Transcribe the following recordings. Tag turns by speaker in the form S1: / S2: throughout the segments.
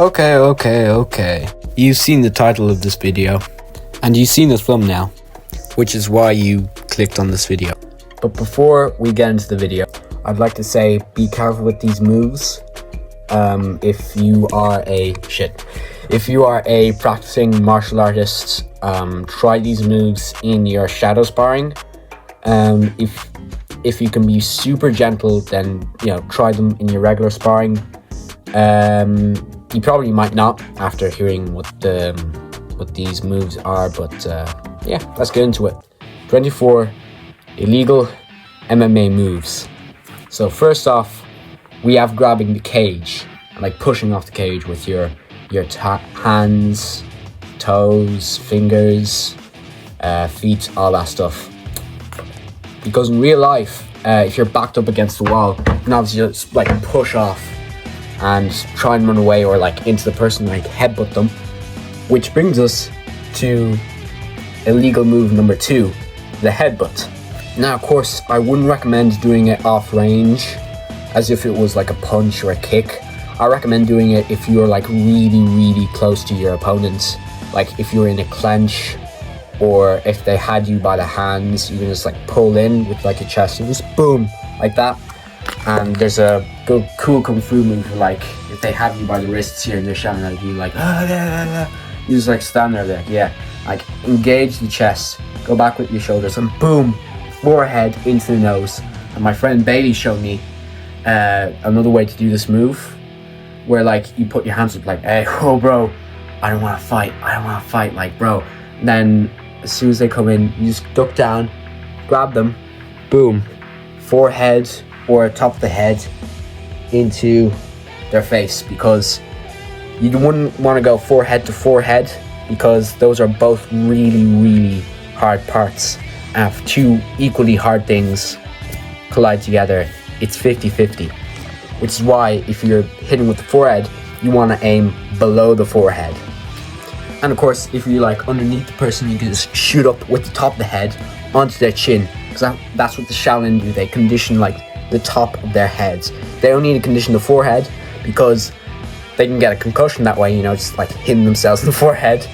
S1: Okay. You've seen the title of this video, and you've seen the thumbnail, which is why you clicked on this video. But before we get into the video, I'd like to say be careful with these moves. If you are a practicing martial artist, try these moves in your shadow sparring. If you can be super gentle, then try them in your regular sparring. You probably might not after hearing what these moves are, but let's get into it. 24 illegal MMA moves. So first off, we have grabbing the cage, like pushing off the cage with your hands, toes, fingers, feet, all that stuff. Because in real life, if you're backed up against the wall, you can obviously just like push off and try and run away, or like into the person, like headbutt them. Which brings us to illegal move number 2, the headbutt. Now, of course, I wouldn't recommend doing it off range, as if it was like a punch or a kick. I recommend doing it if you're like really close to your opponent, like if you're in a clench, or if they had you by the hands, you can just like pull in with like your chest and just boom, like that. And there's a good cool kung fu move, like if they have you by the wrists here and they're shouting at you like you just like stand there, like engage the chest, go back with your shoulders, and boom, forehead into the nose. And my friend Bailey showed me another way to do this move, where like you put your hands up like, hey, oh bro, I don't want to fight, like bro. And then as soon as they come in, you just duck down, grab them, boom, forehead or top of the head into their face, because you wouldn't want to go forehead to forehead, because those are both really hard parts. And if two equally hard things collide together, it's 50-50. Which is why if you're hitting with the forehead, you want to aim below the forehead. And of course, if you're like underneath the person, you can just shoot up with the top of the head onto their chin, because that's what the Shaolin do. They condition like the top of their heads. They don't need to condition the forehead, because they can get a concussion that way, just like hitting themselves in the forehead.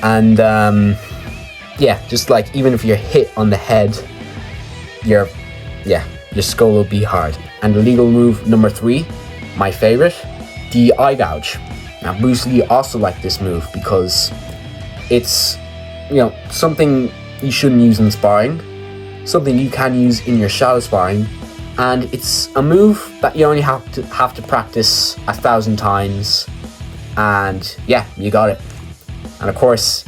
S1: And just like even if you're hit on the head, your skull will be hard. And illegal move number 3, my favorite, the eye gouge. Now Bruce Lee also liked this move because it's something you shouldn't use in sparring, something you can use in your shadow sparring, and it's a move that you only have to practice 1,000 times, and you got it. And of course,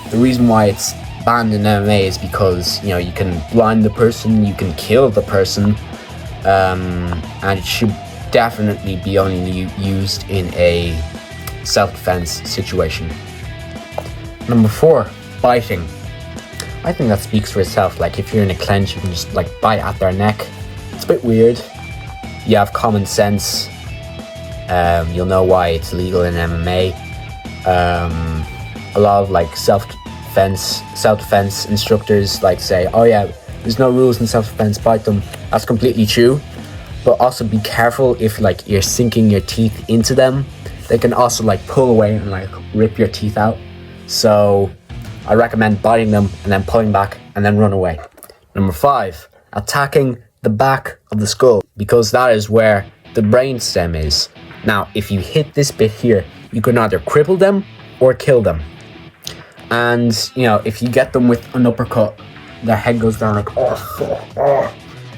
S1: the reason why it's banned in MMA is because you can blind the person, you can kill the person, and it should definitely be only used in a self-defense situation. Number 4, biting. I think that speaks for itself. Like if you're in a clench, you can just like bite at their neck. It's a bit weird. You have common sense. You'll know why it's legal in MMA. A lot of like self-defense instructors like say, oh yeah, there's no rules in self-defense, bite them. That's completely true. But also be careful if like you're sinking your teeth into them. They can also like pull away and like rip your teeth out. So I recommend biting them and then pulling back and then run away. Number 5, attacking the back of the skull, because that is where the brain stem is. Now, if you hit this bit here, you can either cripple them or kill them. And if you get them with an uppercut, their head goes down like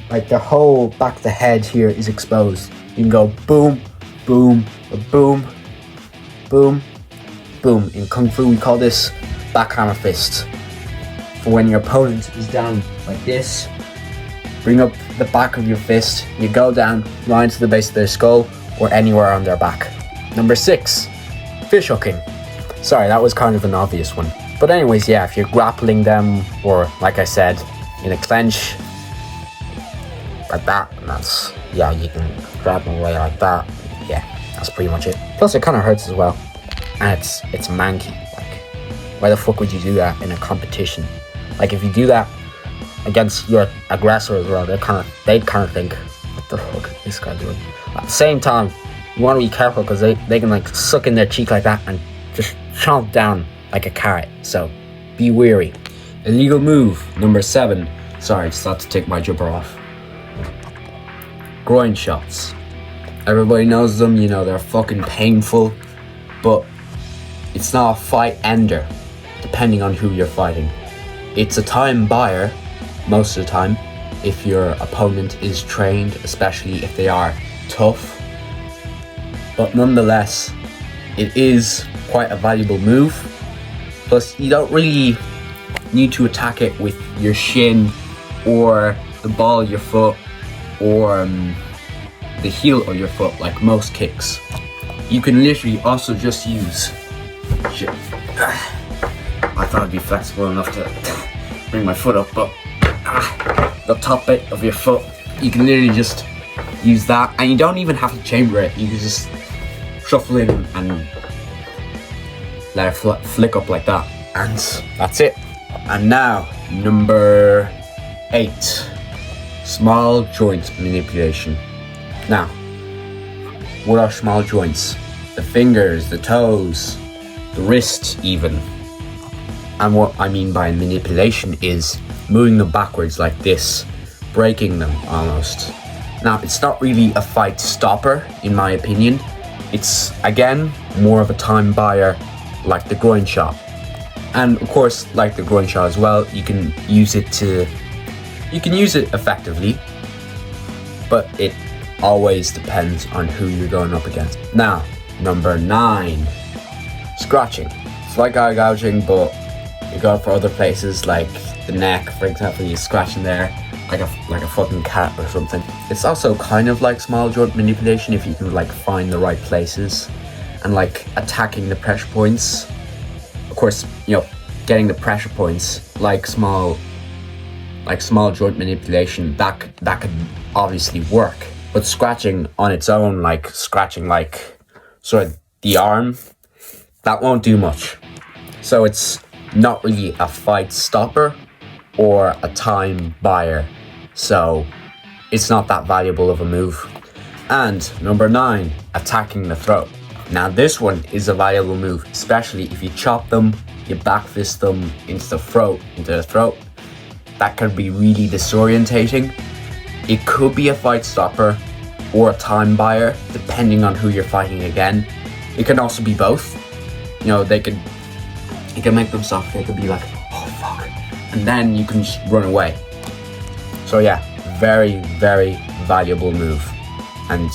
S1: like the whole back of the head here is exposed. You can go boom, boom, boom, boom, boom. In Kung Fu, we call this backhammer fist. For when your opponent is down like this, bring up the back of your fist, you go down right to the base of their skull or anywhere on their back. Number 6, fish hooking. Sorry, that was kind of an obvious one. But anyways, if you're grappling them, or like I said, in a clench, like that, and that's, you can grab them away like that. That's pretty much it. Plus it kind of hurts as well. And it's manky. Like, why the fuck would you do that in a competition? Like if you do that against your aggressor as well, they'd kind of think, what the fuck is this guy doing? At the same time, You want to be careful because they can like suck in their cheek like that and just chomp down like a carrot. So be wary. Illegal move number 7. Sorry, just had to take my jumper off. Groin shots. Everybody knows them, you know, they're fucking painful, but it's not a fight ender, depending on who you're fighting. It's a time buyer, most of the time, if your opponent is trained, especially if they are tough. But nonetheless, it is quite a valuable move. Plus, you don't really need to attack it with your shin or the ball of your foot or the heel of your foot like most kicks. You can literally also just use shit. I thought I'd be flexible enough to bring my foot up, but the top bit of your foot, you can literally just use that, and you don't even have to chamber it. You can just shuffle in and let it flick up like that, and that's it. And now, number 8, small joint manipulation. Now, what are small joints? The fingers, the toes, the wrist even. And what I mean by manipulation is moving them backwards like this, breaking them almost. Now, it's not really a fight stopper, in my opinion. It's, again, more of a time buyer like the groin shot. And of course, like the groin shot as well, you can use it effectively, but it always depends on who you're going up against. Now, number 9, scratching. It's like eye gouging, but you go for other places like the neck, for example. You scratch in there like a fucking cat or something. It's also kind of like small joint manipulation if you can like find the right places and like attacking the pressure points. Of course, you know, getting the pressure points like small joint manipulation, that could obviously work. But scratching on its own, like scratching like sort of the arm, that won't do much. So it's not really a fight stopper or a time buyer. So it's not that valuable of a move. And number 9, attacking the throat. Now this one is a valuable move, especially if you chop them, you back fist them into the throat. That can be really disorientating. It could be a fight stopper or a time buyer, depending on who you're fighting again. It can also be both. You know, it can make them soft. They could be like, oh fuck, and then you can just run away. So yeah, very, very valuable move. And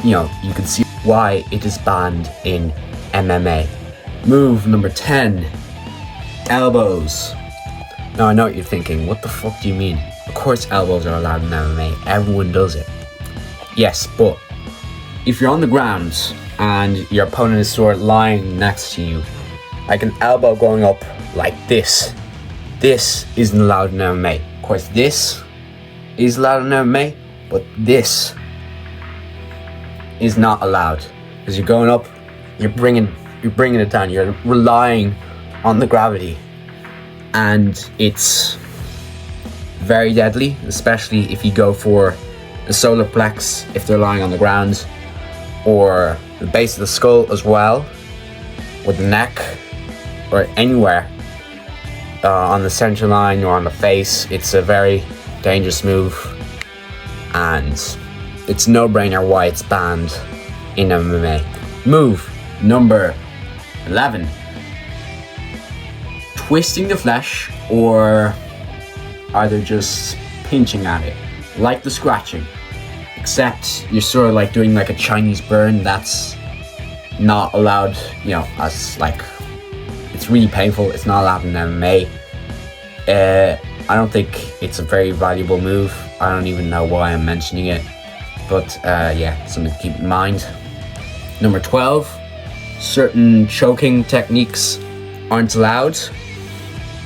S1: you know, you can see why it is banned in MMA. Move number 10, elbows. Now I know what you're thinking, what the fuck do you mean? Of course elbows are allowed in MMA, everyone does it. Yes, but if you're on the ground and your opponent is sort of lying next to you, like an elbow going up like this isn't allowed in MMA. Of course this is allowed in MMA, but this is not allowed. Because you're going up, you're bringing it down, you're relying on the gravity. And it's very deadly, especially if you go for the solar plex, if they're lying on the ground, or the base of the skull as well, or the neck, or anywhere on the center line or on the face. It's a very dangerous move, and it's no brainer why it's banned in MMA. Move number 11, twisting the flesh, or either just pinching at it, like the scratching, except you're sort of like doing like a Chinese burn. That's not allowed, you know, as like, it's really painful. It's not allowed in MMA. I don't think it's a very valuable move. I don't even know why I'm mentioning it, but yeah, something to keep in mind. Number 12, certain choking techniques aren't allowed.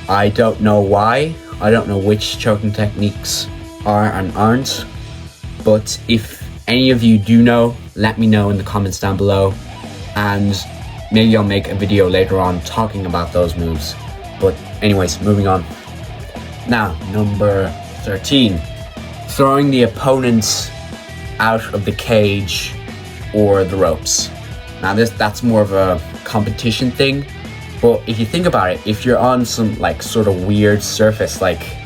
S1: I don't know why. I don't know which choking techniques are and aren't, but if any of you do know, let me know in the comments down below, and maybe I'll make a video later on talking about those moves. But anyways, moving on. Now, number 13, throwing the opponent out of the cage or the ropes. Now that's more of a competition thing, but if you think about it, if you're on some like sort of weird surface, like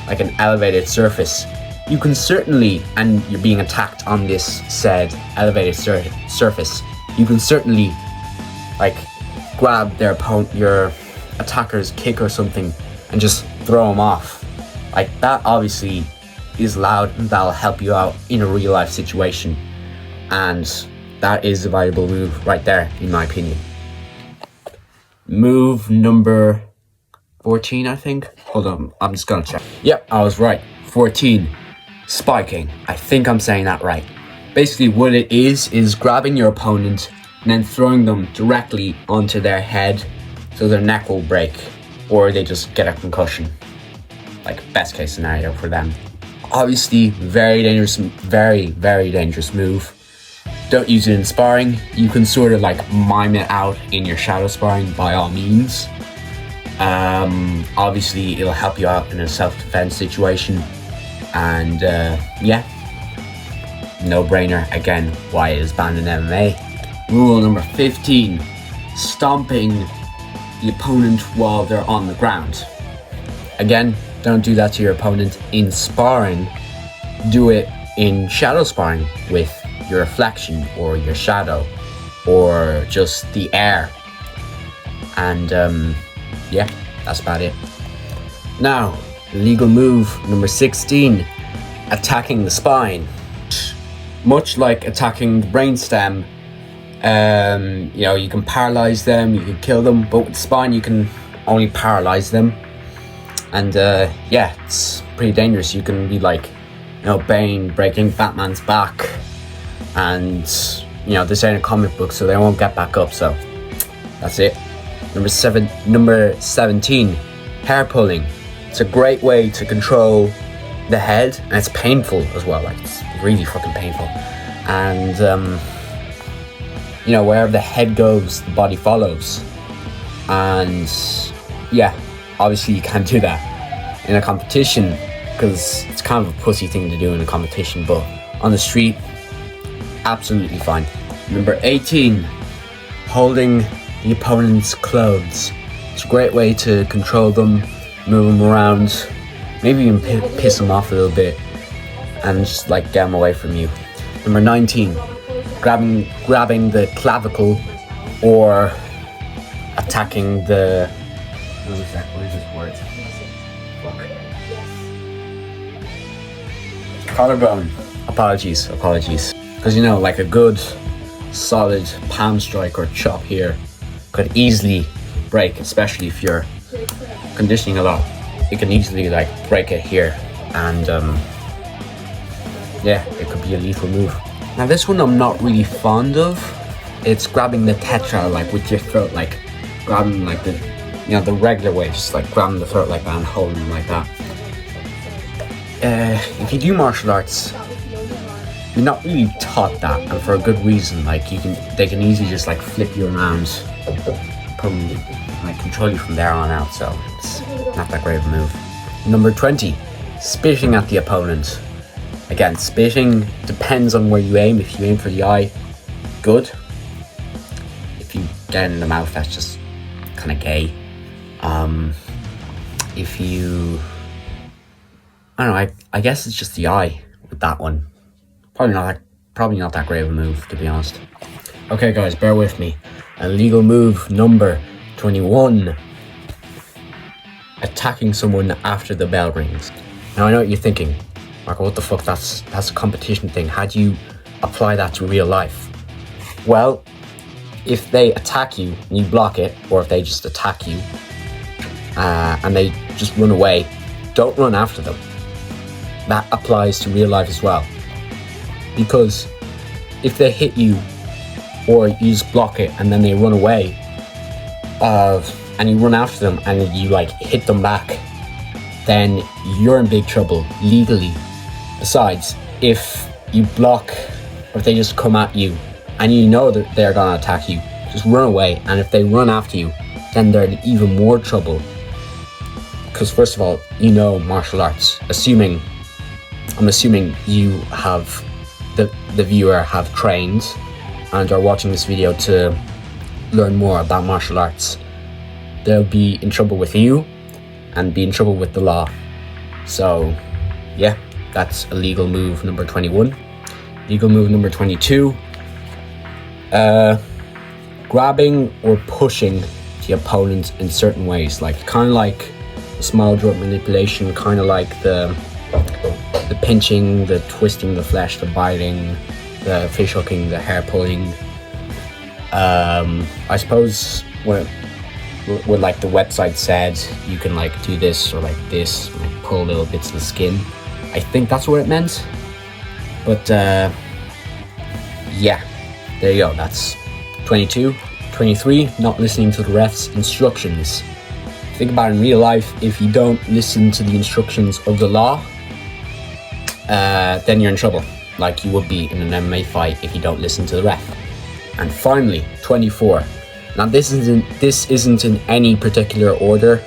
S1: an elevated surface, you can certainly, and you're being attacked on this said elevated surface, you can certainly like grab your attacker's kick or something and just throw them off. Like that obviously is allowed, and that'll help you out in a real life situation, and that is a valuable move right there, in my opinion. Move number 14, I think. Hold on, I'm just gonna check. Yep, I was right. 14, spiking. I think I'm saying that right. Basically what it is grabbing your opponent and then throwing them directly onto their head so their neck will break, or they just get a concussion. Like best case scenario for them. Obviously very dangerous, very dangerous move. Don't use it in sparring. You can sort of like mime it out in your shadow sparring by all means. Obviously it'll help you out in a self-defense situation, and yeah, no brainer again why it is banned in MMA. Rule number 15, stomping the opponent while they're on the ground. Again, don't do that to your opponent in sparring. Do it in shadow sparring with your reflection or your shadow or just the air, and yeah, that's about it. Now, illegal move number 16, attacking the spine. Much like attacking the brainstem, you know, you can paralyze them, you can kill them, but with the spine you can only paralyze them, and yeah, it's pretty dangerous. You can be like, you know, Bane breaking Batman's back, and you know, this ain't a comic book, so they won't get back up. So that's it. Number 17, hair pulling. It's a great way to control the head, and it's painful as well. Like it's really fucking painful, and you know, wherever the head goes, the body follows. And yeah, obviously you can't do that in a competition because it's kind of a pussy thing to do in a competition, but on the street, absolutely fine. Number 18, holding the opponent's clothes. It's a great way to control them, move them around, maybe even piss them off a little bit, and just like get them away from you. Number 19, grabbing the clavicle or attacking the, what is this word? Collarbone. Apologies. Because you know, like a good solid palm strike or chop here could easily break, especially if you're conditioning a lot. It can easily like break it here, and yeah, it could be a lethal move. Now this one I'm not really fond of. It's grabbing the tetra, like with your throat, like grabbing like the, you know, the regular way, just like grabbing the throat like that and holding them like that. If you do martial arts, you're not really taught that, and for a good reason. Like they can easily just like flip you around, like control you from there on out. So it's not that great of a move. Number 20, spitting at the opponent. Again, spitting depends on where you aim. If you aim for the eye, good. If you get in the mouth, that's just kind of gay. If you, I don't know, I guess it's just the eye with that one. Probably not that great of a move, to be honest. Okay guys, bear with me. Illegal move number 21. Attacking someone after the bell rings. Now I know what you're thinking. Marco, what the fuck, that's a competition thing. How do you apply that to real life? Well, if they attack you and you block it, or if they just attack you and they just run away, don't run after them. That applies to real life as well. Because if they hit you or you just block it and then they run away, and you run after them and you like hit them back, then you're in big trouble legally. Besides, if you block or if they just come at you and you know that they're gonna attack you, just run away. And if they run after you, then they're in even more trouble. Because first of all, you know martial arts, I'm assuming you have the viewer have trained and are watching this video to learn more about martial arts, they'll be in trouble with you and be in trouble with the law. So yeah, that's illegal move number 21. Legal move number 22, grabbing or pushing the opponent in certain ways, like kind of like small joint manipulation, kind of like the pinching, the twisting the flesh, the biting, the fish hooking, the hair pulling. I suppose what like the website said, you can like do this or like this, like pull little bits of the skin. I think that's what it meant. But yeah, there you go. That's 22. 23, not listening to the ref's instructions. Think about it in real life, if you don't listen to the instructions of the law, then you're in trouble, like you would be in an MMA fight if you don't listen to the ref. And finally, 24. Now this isn't in any particular order.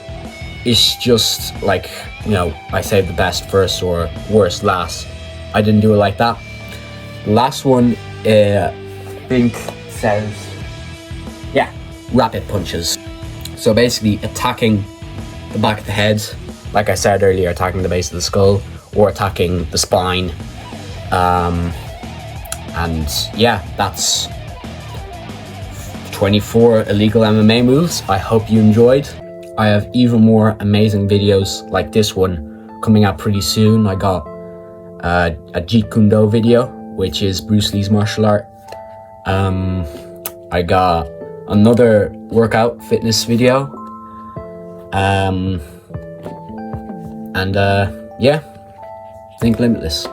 S1: It's just like, you know, I saved the best first or worst last. I didn't do it like that. The last one, I think says, yeah, rapid punches. So basically attacking the back of the head, like I said earlier, attacking the base of the skull or attacking the spine. And yeah, that's 24 illegal MMA moves. I hope you enjoyed. I have even more amazing videos like this one coming out pretty soon. I got a Jeet Kune Do video, which is Bruce Lee's martial art. I got another workout fitness video. Yeah, think limitless.